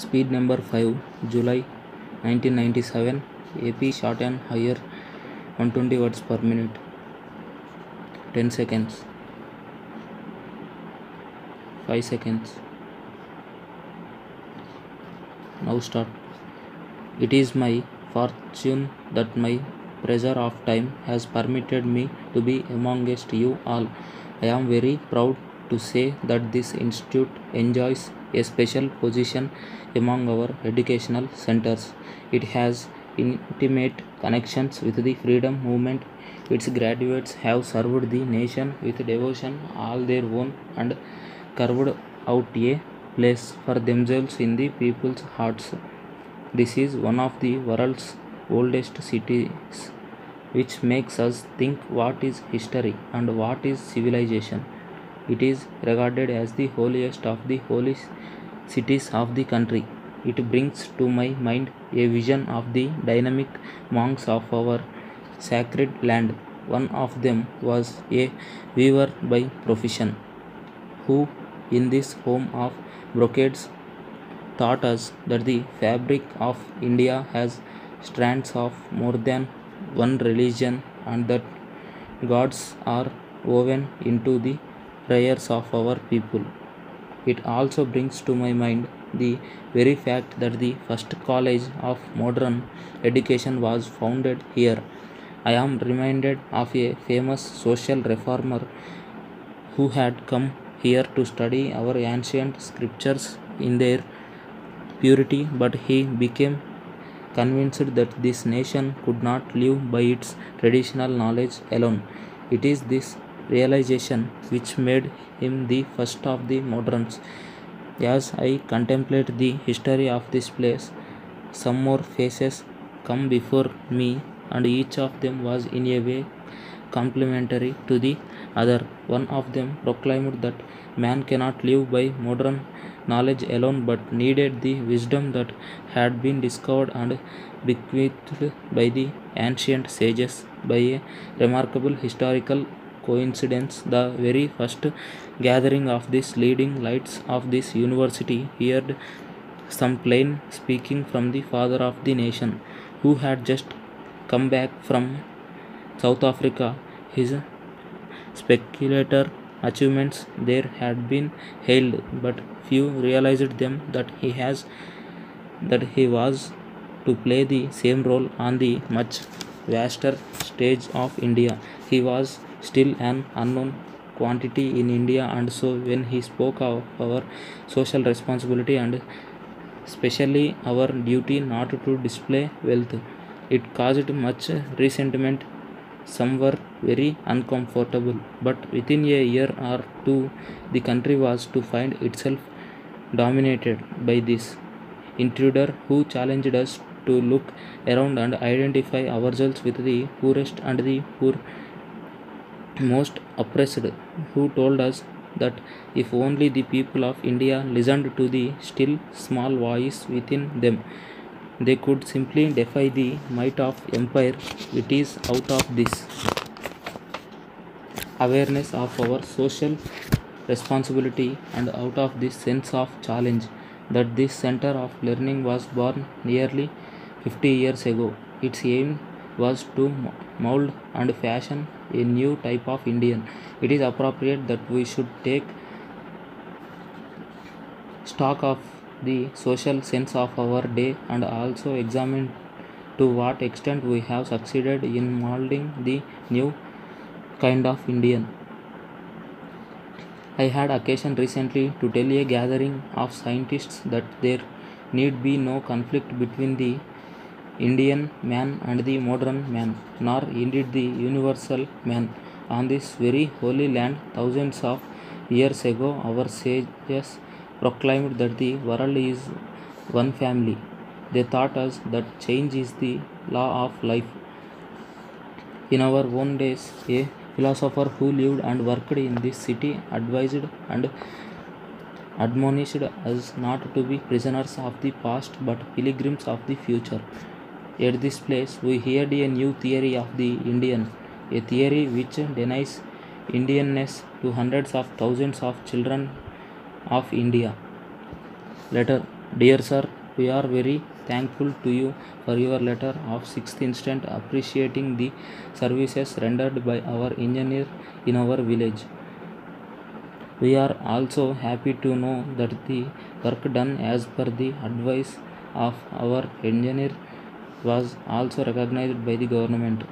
Speed number 5, July 1997, AP shot and higher 120 words per minute. 10 seconds. 5 seconds. Now start. It is my fortune that my pressure of time has permitted me to be amongst you all. I am very proud to say that this institute enjoys a special position among our educational centers. It has intimate connections with the freedom movement. Its graduates have served the nation with devotion all their own and carved out a place for themselves in the people's hearts. This is one of the world's oldest cities, which makes us think what is history and what is civilization. It is regarded as the holiest of the holy cities of the country. It brings to my mind a vision of the dynamic monks of our sacred land. One of them was a weaver by profession, who, in this home of brocades, taught us that the fabric of India has strands of more than one religion and that gods are woven into the prayers of our people. It also brings to my mind the very fact that the first college of modern education was founded here. I am reminded of a famous social reformer who had come here to study our ancient scriptures in their purity, but he became convinced that this nation could not live by its traditional knowledge alone. It is this realization which made him the first of the moderns. As I contemplate the history of this place, some more faces come before me, and each of them was in a way complementary to the other. One of them proclaimed that man cannot live by modern knowledge alone but needed the wisdom that had been discovered and bequeathed by the ancient sages. By a remarkable historical coincidence, the very first gathering of these leading lights of this university heard some plain speaking from the father of the nation, who had just come back from South Africa. His speculator achievements there had been hailed, but few realized them that he was to play the same role on the much vaster stage of India. He was still an unknown quantity in India, and so when he spoke of our social responsibility and especially our duty not to display wealth, it caused much resentment. Some were very uncomfortable, but within a year or two, the country was to find itself dominated by this intruder who challenged us to look around and identify ourselves with the poorest and the poor most oppressed, who told us that if only the people of India listened to the still small voice within them, they could simply defy the might of empire. It is out of this awareness of our social responsibility and out of this sense of challenge that this center of learning was born nearly 50 years ago. Its aim was to mold and fashion a new type of Indian. It is appropriate that we should take stock of the social sense of our day and also examine to what extent we have succeeded in molding the new kind of Indian. I had occasion recently to tell a gathering of scientists that there need be no conflict between the Indian man and the modern man, nor indeed the universal man. On this very holy land, thousands of years ago, our sages proclaimed that the world is one family. They taught us that change is the law of life. In our own days, a philosopher who lived and worked in this city advised and admonished us not to be prisoners of the past but pilgrims of the future. At this place, we heard a new theory of the Indian, a theory which denies Indianness to hundreds of thousands of children of India. Later, Dear sir, we are very thankful to you for your letter of 6th instant appreciating the services rendered by our engineer in our village. We are also happy to know that the work done as per the advice of our engineer was also recognized by the government.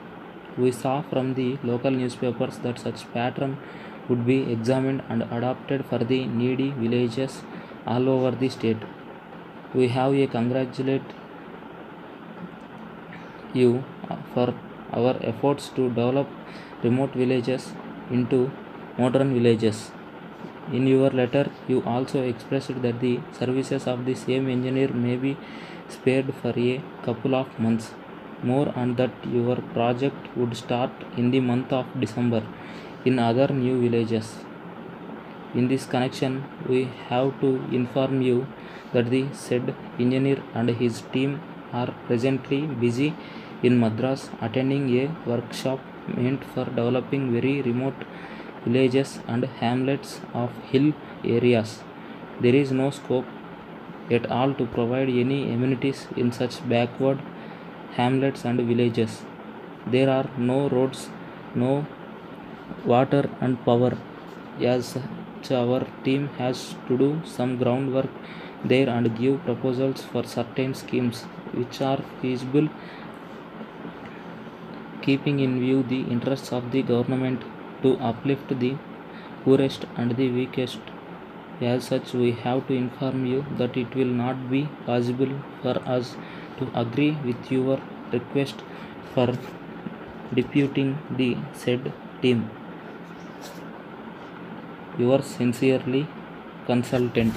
We saw from the local newspapers that such pattern would be examined and adopted for the needy villages all over the state. We have a congratulate you for our efforts to develop remote villages into modern villages. In your letter, you also expressed that the services of the same engineer may be spared for a couple of months more and that your project would start in the month of December in other new villages. In this connection, we have to inform you that the said engineer and his team are presently busy in Madras attending a workshop meant for developing very remote villages and hamlets of hill areas. There is no scope at all to provide any amenities in such backward hamlets and villages. There are no roads, no water and power. As such, our team has to do some groundwork there and give proposals for certain schemes which are feasible, keeping in view the interests of the government to uplift the poorest and the weakest. As such, we have to inform you that it will not be possible for us to agree with your request for deputing the said team. Yours sincerely, consultant.